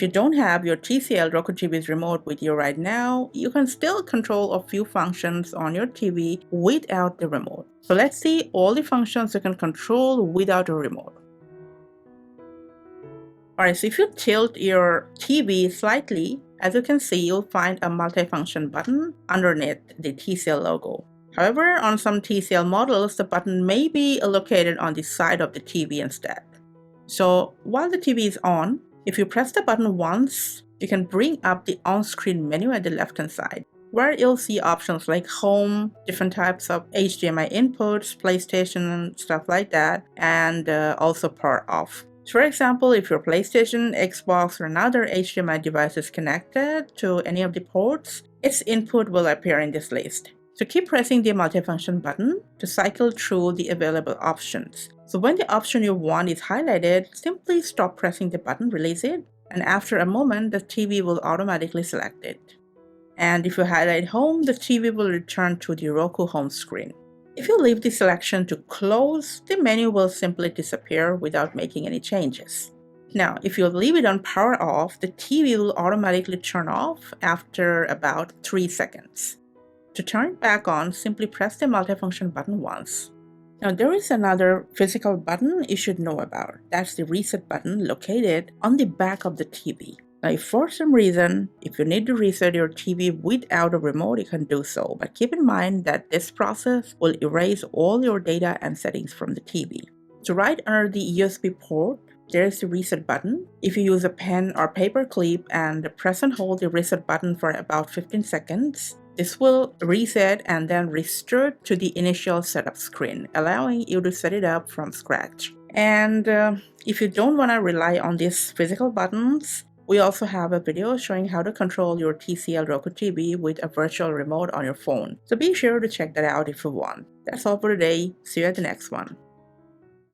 If you don't have your TCL Roku TV's remote with you right now, you can still control a few functions on your TV without the remote. So let's see all the functions you can control without a remote. Alright, so if you tilt your TV slightly, as you can see, you'll find a multifunction button underneath the TCL logo. However, on some TCL models, the button may be located on the side of the TV instead. So while the TV is on, if you press the button once, you can bring up the on-screen menu at the left-hand side, where you'll see options like home, different types of HDMI inputs, PlayStation, stuff like that, and also power off. For example, if your PlayStation, Xbox, or another HDMI device is connected to any of the ports, its input will appear in this list. So keep pressing the multifunction button to cycle through the available options. So when the option you want is highlighted, simply stop pressing the button, release it, and after a moment, the TV will automatically select it. And if you highlight home, the TV will return to the Roku home screen. If you leave the selection to close, the menu will simply disappear without making any changes. Now, if you leave it on power off, the TV will automatically turn off after about 3 seconds. To turn it back on, simply press the multifunction button once. Now, there is another physical button you should know about. That's the reset button located on the back of the TV. Now, if for some reason, if you need to reset your TV without a remote, you can do so. But keep in mind that this process will erase all your data and settings from the TV. So right under the USB port, there is the reset button. If you use a pen or paper clip and press and hold the reset button for about 15 seconds, this will reset and then restore to the initial setup screen, allowing you to set it up from scratch. And if you don't want to rely on these physical buttons, we also have a video showing how to control your TCL Roku TV with a virtual remote on your phone. So be sure to check that out if you want. That's all for today. See you at the next one.